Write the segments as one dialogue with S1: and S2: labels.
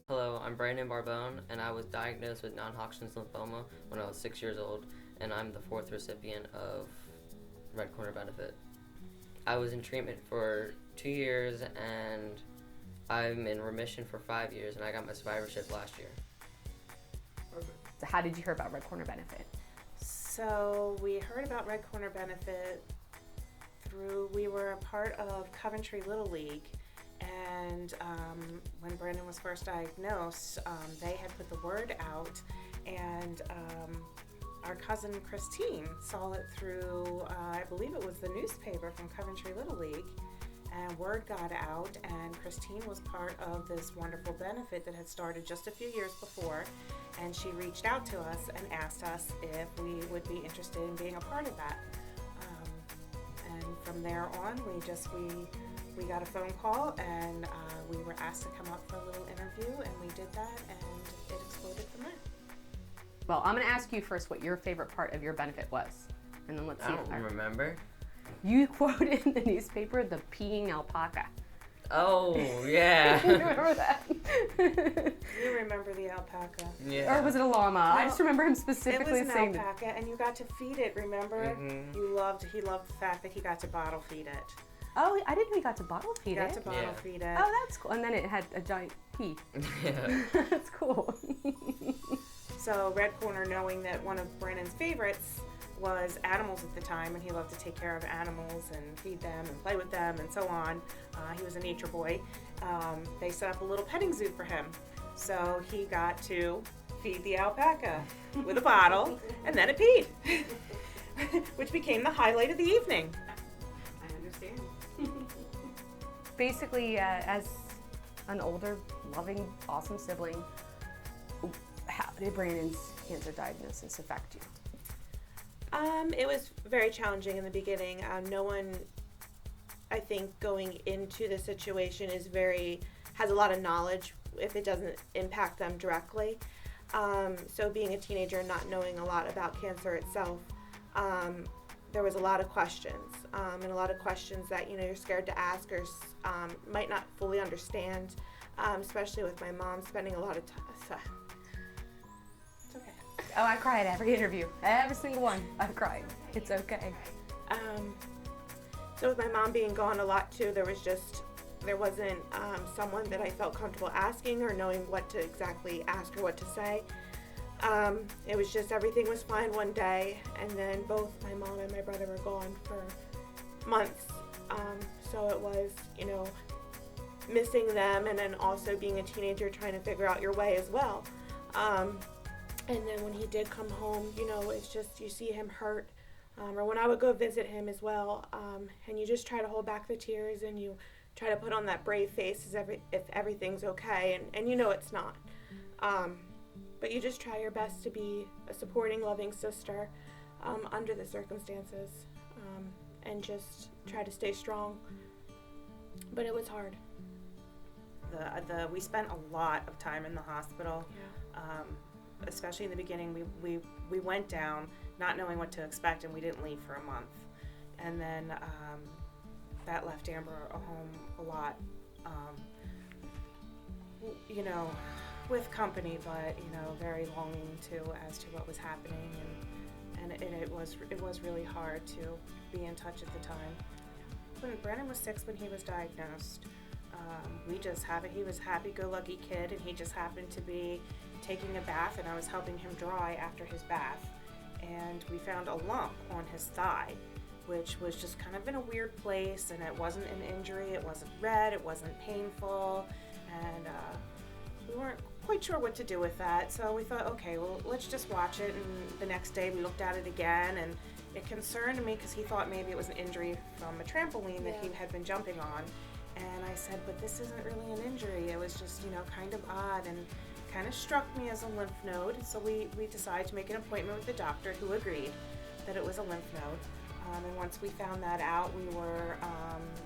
S1: Hello, I'm Branden Barbone, and I was diagnosed with non-Hodgkin's lymphoma when I was 6 years old, and I'm the fourth recipient of Red Corner benefit. I was in treatment for 2 years, and I'm in remission for 5 years, and I got my survivorship last year.
S2: So how did you hear about Red Corner benefit?
S3: So we heard about Red Corner benefit we were a part of Coventry Little League, and when Brandon was first diagnosed, they had put the word out, and our cousin Christine saw it through, I believe it was the newspaper from Coventry Little League, and word got out, and Christine was part of this wonderful benefit that had started just a few years before, and she reached out to us and asked us if we would be interested in being a part of that. And from there on, we got a phone call, and we were asked to come up for a little interview, and we did that, and it exploded from there.
S2: Well, I'm going to ask you first what your favorite part of your benefit was, and then let's see.
S1: I don't remember.
S2: You quoted in the newspaper the peeing alpaca.
S1: Oh, yeah.
S2: You remember that?
S3: You remember the alpaca.
S1: Yeah.
S2: Or was it a llama? I just remember him specifically
S3: it was
S2: saying
S3: an alpaca, and you got to feed it, remember?
S1: Mm-hmm.
S3: He loved the fact that he got to bottle feed it.
S2: Oh, I didn't know he got to bottle feed
S3: He
S2: it.
S3: got to bottle feed it.
S2: Oh, that's cool. And then it had a giant pee.
S1: Yeah.
S2: That's cool.
S3: So Red Corner, knowing that one of Brandon's favorites was animals at the time, and he loved to take care of animals and feed them and play with them and so on. He was a nature boy. They set up a little petting zoo for him. So he got to feed the alpaca with a bottle, and then it peed, which became the highlight of the evening.
S2: I understand. Basically, as an older, loving, awesome sibling, how did Brandon's cancer diagnosis affect you?
S3: It was very challenging in the beginning. No one, I think, going into the situation has a lot of knowledge if it doesn't impact them directly. So being a teenager and not knowing a lot about cancer itself, there was a lot of questions, and a lot of questions that you're scared to ask or might not fully understand, especially with my mom spending a lot of time. It's okay.
S2: Oh, I cry at every interview. Every single one. I've cried. It's okay.
S3: So with my mom being gone a lot too, there wasn't someone that I felt comfortable asking or knowing what to exactly ask or what to say. It was just everything was fine one day, and then both my mom and my brother were gone for months. So it was, missing them, and then also being a teenager trying to figure out your way as well. And then when he did come home, it's just you see him hurt. Or when I would go visit him as well, and you just try to hold back the tears, and you try to put on that brave face if everything's okay, and it's not. But you just try your best to be a supporting, loving sister under the circumstances, and just try to stay strong. But it was hard. We spent a lot of time in the hospital.
S2: Yeah.
S3: Especially in the beginning, we went down not knowing what to expect, and we didn't leave for a month. And then that left Amber home a lot, with company, but very longing too as to what was happening, and it was really hard to be in touch at the time. When Brandon was 6 when he was diagnosed, he was a happy-go-lucky kid, and he just happened to be taking a bath, and I was helping him dry after his bath, and we found a lump on his thigh, which was just kind of in a weird place, and it wasn't an injury, it wasn't red, it wasn't painful, and we weren't quite sure what to do with that, so we thought, okay, well, let's just watch it, and the next day we looked at it again, and it concerned me because he thought maybe it was an injury from a trampoline that he had been jumping on, and I said, but this isn't really an injury, it was just, kind of odd, and kind of struck me as a lymph node, so we decided to make an appointment with the doctor, who agreed that it was a lymph node. And once we found that out,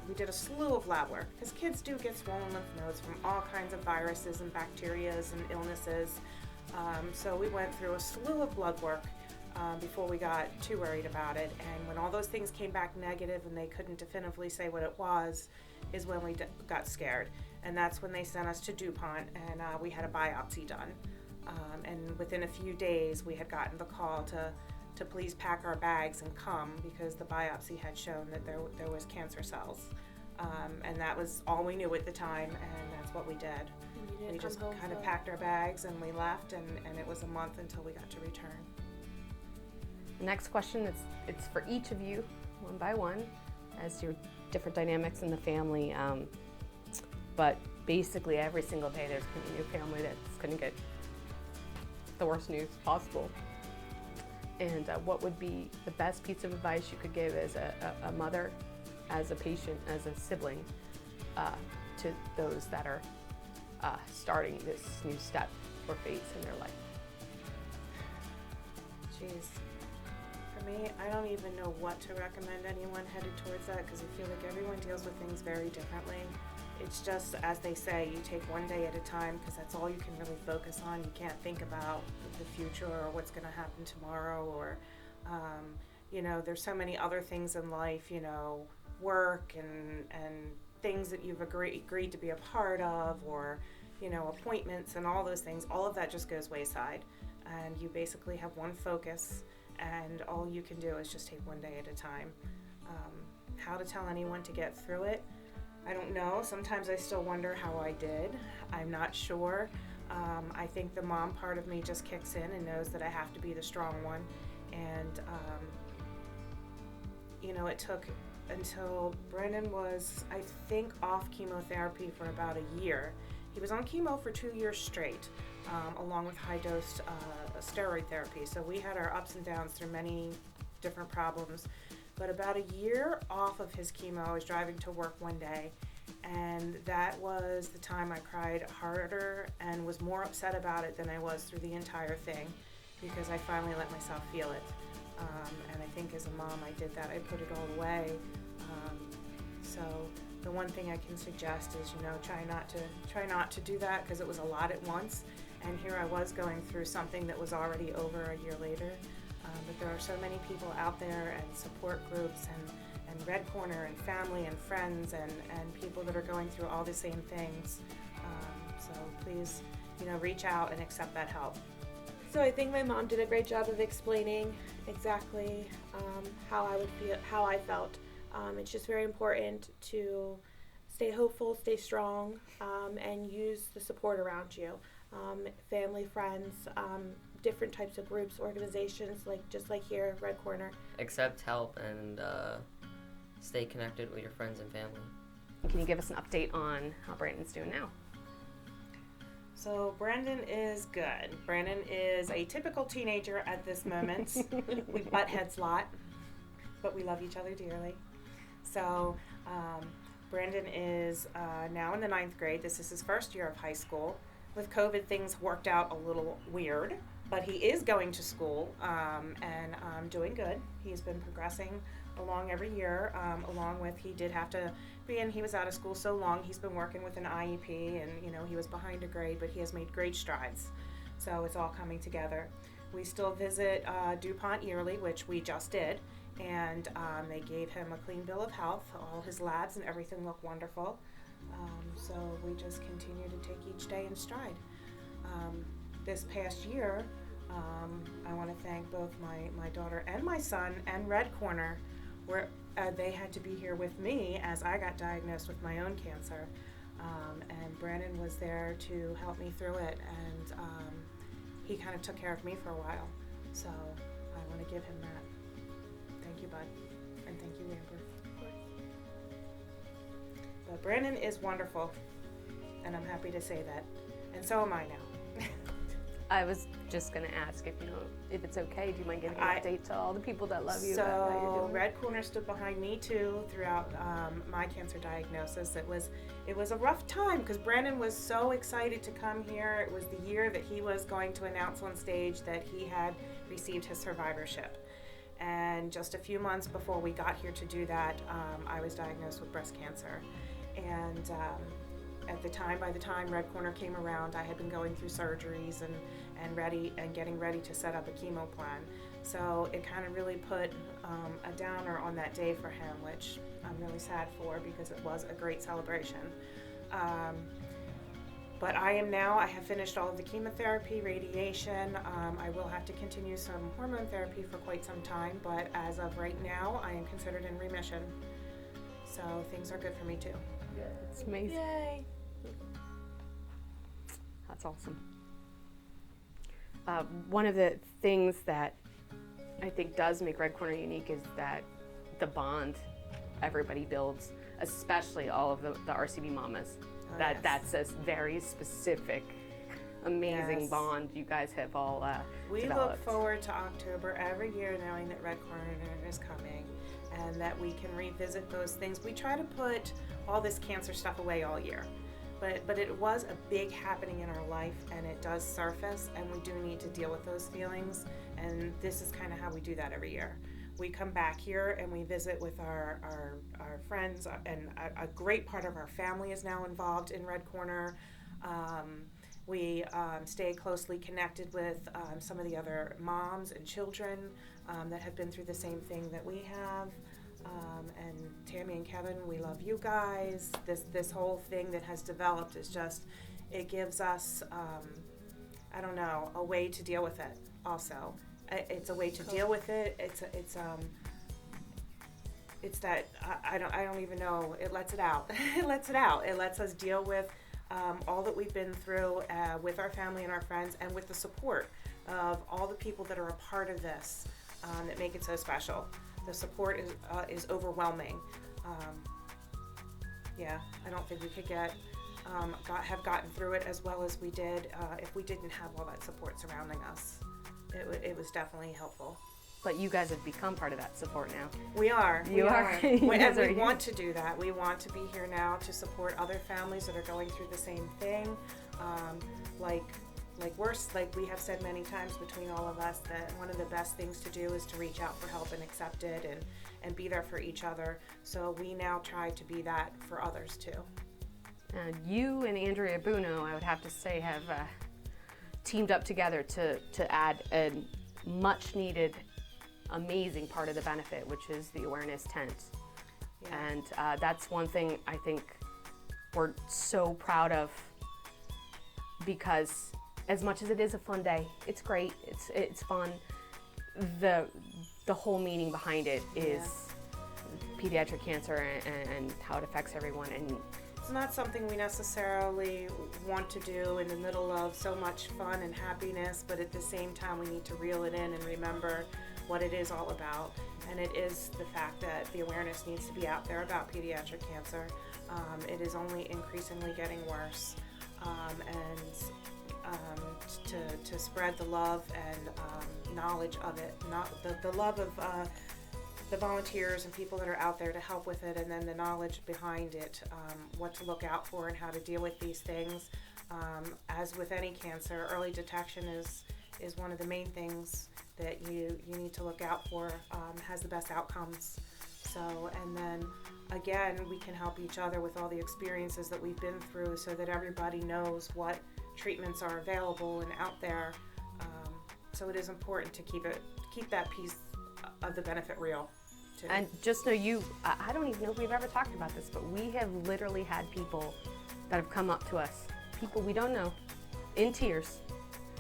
S3: we did a slew of lab work, because kids do get swollen lymph nodes from all kinds of viruses and bacterias and illnesses. So we went through a slew of blood work before we got too worried about it. And when all those things came back negative and they couldn't definitively say what it was, is when we got scared. And that's when they sent us to DuPont, and we had a biopsy done. And within a few days, we had gotten the call to please pack our bags and come, because the biopsy had shown that there was cancer cells. And that was all we knew at the time, and that's what we did. We just kind of packed our bags and we left, and it was a month until we got to return.
S2: The next question, it's for each of you, one by one, as your different dynamics in the family. But basically every single day there's going to be a new family that's going to get the worst news possible. And what would be the best piece of advice you could give as a mother, as a patient, as a sibling, to those that are starting this new step or phase in their life?
S3: Jeez. For me, I don't even know what to recommend anyone headed towards that, because I feel like everyone deals with things very differently. It's just, as they say, you take one day at a time, because that's all you can really focus on. You can't think about the future or what's going to happen tomorrow, or, there's so many other things in life, work and things that you've agreed to be a part of, or, appointments and all those things. All of that just goes wayside, and you basically have one focus, and all you can do is just take one day at a time. How to tell anyone to get through it, I don't know. Sometimes I still wonder how I did. I'm not sure. I think the mom part of me just kicks in and knows that I have to be the strong one. And, it took until Branden was, I think, off chemotherapy for about a year. He was on chemo for 2 years straight, along with high-dose steroid therapy. So we had our ups and downs through many different problems. But about a year off of his chemo, I was driving to work one day, and that was the time I cried harder and was more upset about it than I was through the entire thing, because I finally let myself feel it. And I think as a mom, I did that. I put it all away. So the one thing I can suggest is, try not to do that, because it was a lot at once. And here I was going through something that was already over a year later. But there are so many people out there, and support groups, and Red Corner, and family, and friends, and people that are going through all the same things. So please, reach out and accept that help.
S4: So I think my mom did a great job of explaining exactly how I felt. It's just very important to stay hopeful, stay strong, and use the support around you. Family, friends, different types of groups, organizations, just like here, Red Corner.
S1: Accept help and stay connected with your friends and family.
S2: Can you give us an update on how Branden's doing now?
S3: So Branden is good. Branden is a typical teenager at this moment. We butt heads a lot, but we love each other dearly. So Branden is now in the 9th grade. This is his first year of high school. With COVID, things worked out a little weird, but he is going to school and doing good. He's been progressing along every year, along with he did have to be in, he was out of school so long, he's been working with an IEP, and he was behind a grade, but he has made great strides. So it's all coming together. We still visit DuPont yearly, which we just did, and they gave him a clean bill of health. All his labs and everything look wonderful. So we just continue to take each day in stride. This past year, I want to thank both my daughter and my son and Red Corner, where they had to be here with me as I got diagnosed with my own cancer. And Branden was there to help me through it, and he kind of took care of me for a while. So I want to give him that. Thank you, Bud, and thank you, Amber. But Branden is wonderful, and I'm happy to say that, and so am I now.
S2: I was just going to ask if it's okay. Do you mind giving an update to all the people that love you about how you're doing?
S3: Red Corner stood behind me too throughout my cancer diagnosis. It was a rough time, because Branden was so excited to come here. It was the year that he was going to announce on stage that he had received his survivorship. And just a few months before we got here to do that, I was diagnosed with breast cancer. And by the time Red Corner came around, I had been going through surgeries and getting ready to set up a chemo plan. So it kind of really put a downer on that day for him, which I'm really sad for because it was a great celebration. But I have finished all of the chemotherapy, radiation. I will have to continue some hormone therapy for quite some time, but as of right now, I am considered in remission. So things are good for me too.
S2: It's amazing.
S4: Yay.
S2: That's awesome. One of the things that I think does make Red Corner unique is that the bond everybody builds, especially all of the RCB mamas. That's a very specific, amazing bond you guys have all
S3: We
S2: developed.
S3: look forward to October every year knowing that Red Corner is coming and that we can revisit those things. We try to put all this cancer stuff away all year, but it was a big happening in our life, and it does surface, and we do need to deal with those feelings, and this is kind of how we do that every year. We come back here and we visit with our friends, and a great part of our family is now involved in Red Corner. We stay closely connected with some of the other moms and children that have been through the same thing that we have. And Tammy and Kevin, we love you guys. This whole thing that has developed is just, it gives us, I don't know, a way to deal with it also. It's a way to deal with it. It's that I don't even know. It lets it out. It lets it out. It lets us deal with all that we've been through with our family and our friends, and with the support of all the people that are a part of this that make it so special. The support is overwhelming. I don't think we could have gotten through it as well as we did if we didn't have all that support surrounding us. It was definitely helpful.
S2: But you guys have become part of that support now.
S3: We are.
S2: You are.
S3: And we want to do that. We want to be here now to support other families that are going through the same thing. Like we have said many times between all of us, that one of the best things to do is to reach out for help and accept it and be there for each other. So we now try to be that for others too.
S2: You and Andrea Buno, I would have to say, have teamed up together to add a much needed, amazing part of the benefit, which is the awareness tent.
S3: Yeah.
S2: And that's one thing I think we're so proud of, because as much as it is a fun day, it's great, it's fun, the whole meaning behind it is pediatric cancer and how it affects everyone. And
S3: it's not something we necessarily want to do in the middle of so much fun and happiness, but at the same time we need to reel it in and remember what it is all about. And it is the fact that the awareness needs to be out there about pediatric cancer. It is only increasingly getting worse. To spread the love and knowledge of it, not the love of the volunteers and people that are out there to help with it, and then the knowledge behind it, what to look out for and how to deal with these things. As with any cancer, early detection is one of the main things that you need to look out for, has the best outcomes. So, and then again, we can help each other with all the experiences that we've been through, so that everybody knows what treatments are available and out there. So it is important to keep that piece of the benefit real too.
S2: And just know I don't even know if we've ever talked about this, but we have literally had people that have come up to us, people we don't know, in tears,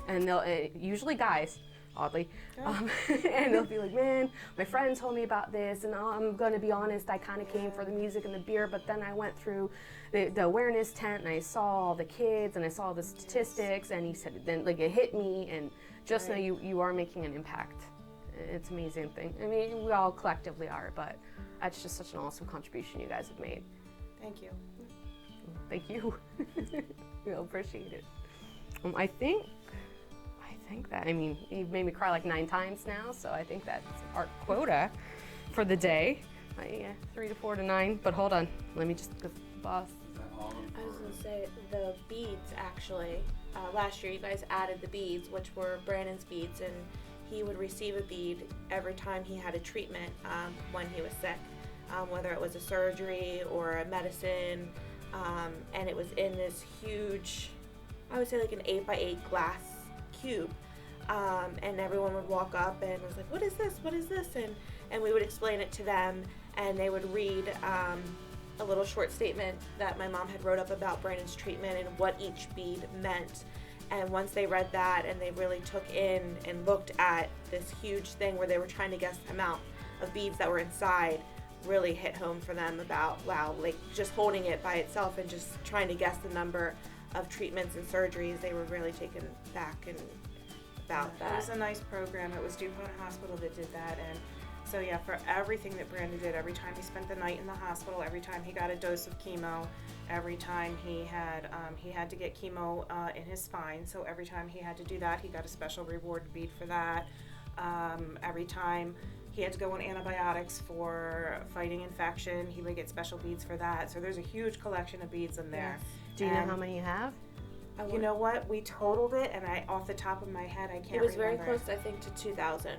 S2: and they'll usually guys, oddly, and they'll be like, man, my friends told me about this, and I'm going to be honest, I kind of came for the music and the beer, but then I went through the awareness tent and I saw all the kids and I saw the statistics, and he said, then like it hit me, and just know you are making an impact. It's an amazing thing. I mean, we all collectively are, but that's just such an awesome contribution you guys have made.
S3: Thank you.
S2: Thank you. We all appreciate it. I think that, I mean, you've made me cry like 9 times now, so I think that's our quota for the day. 3 to 4 to 9, but hold on. Let me just, boss.
S4: I was going to say, the beads, actually, last year you guys added the beads, which were Brandon's beads, and he would receive a bead every time he had a treatment when he was sick, whether it was a surgery or a medicine, and it was in this huge, I would say like an 8x8 glass cube. And everyone would walk up and was like, what is this? What is this? And we would explain it to them, and they would read a little short statement that my mom had wrote up about Brandon's treatment and what each bead meant. And once they read that and they really took in and looked at this huge thing where they were trying to guess the amount of beads that were inside, really hit home for them about, wow, like just holding it by itself and just trying to guess the number of treatments and surgeries, they were really taken back and about that.
S3: It was a nice program. It was DuPont Hospital that did that, and so yeah, for everything that Brandon did, every time he spent the night in the hospital, every time he got a dose of chemo, every time he had to get chemo in his spine, so every time he had to do that, he got a special reward bead for that. Every time he had to go on antibiotics for fighting infection, he would get special beads for that. So there's a huge collection of beads in there.
S2: Yes. Do you know how many you have?
S3: You know what? We totaled it, and off the top of my head, I can't remember.
S4: It was very close, I think, to 2,000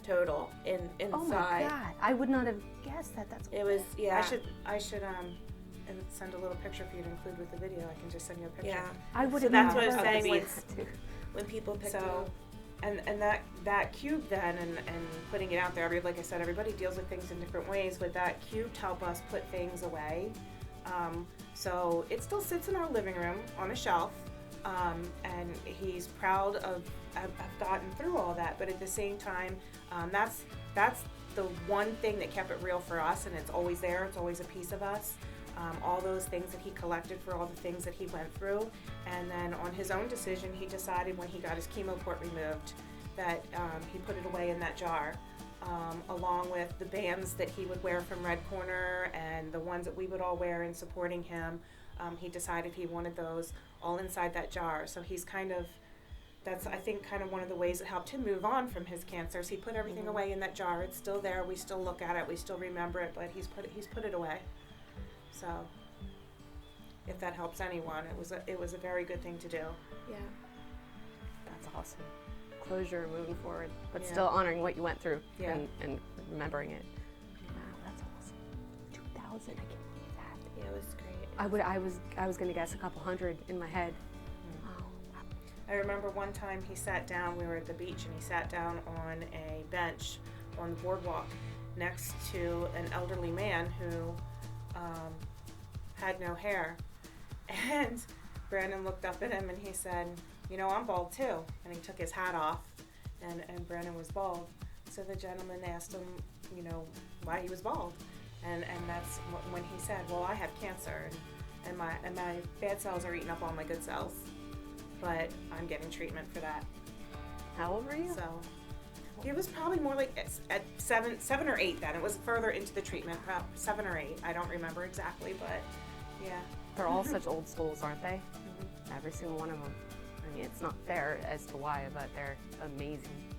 S4: total inside.
S2: Oh my God! I would not have guessed that. That's
S4: it was, yeah.
S3: I should and send a little picture for you to include with the video. I can just send you a picture.
S4: Yeah.
S2: I would
S4: So
S2: have.
S4: that's what
S2: never
S4: I'm saying
S2: guessed.
S4: when people pick
S3: So, and that cube then, and putting it out there, like I said, everybody deals with things in different ways. But that cube help us put things away. So it still sits in our living room on a shelf, and he's proud of gotten through all that. But at the same time, that's the one thing that kept it real for us, and it's always there. It's always a piece of us. All those things that he collected for all the things that he went through, and then on his own decision, he decided when he got his chemo port removed that he put it away in that jar, along with the bands that he would wear from Red Corner and the ones that we would all wear in supporting him. He decided he wanted those all inside that jar. So he's that's I think kind of one of the ways that helped him move on from his cancers. He put everything away in that jar. It's still there. We still look at it. We still remember it, but he's put it away. So, if that helps anyone, it was a very good thing to do.
S4: Yeah.
S2: That's awesome. Closure, moving forward, but
S3: Yeah.
S2: still honoring what you went through
S3: Yeah.
S2: and remembering it. Wow, that's awesome. 2,000. I can't believe that.
S4: Yeah, it was great.
S2: I was gonna guess a couple hundred in my head. Oh, wow.
S3: I remember one time he sat down, we were at the beach, and he sat down on a bench on the boardwalk next to an elderly man who had no hair. And Brandon looked up at him and he said, you know, I'm bald too. And he took his hat off, and Brandon was bald. So the gentleman asked him, you know, why he was bald. And that's when he said, well, I have cancer, and my bad cells are eating up all my good cells, but I'm getting treatment for that.
S2: How old were you?
S3: So it was probably more like at seven or eight then. It was further into the treatment, about 7 or 8. I don't remember exactly, but yeah.
S2: They're all such old souls, aren't they?
S3: Mhm.
S2: Every single one of them. I mean, it's not fair as to why, but they're amazing.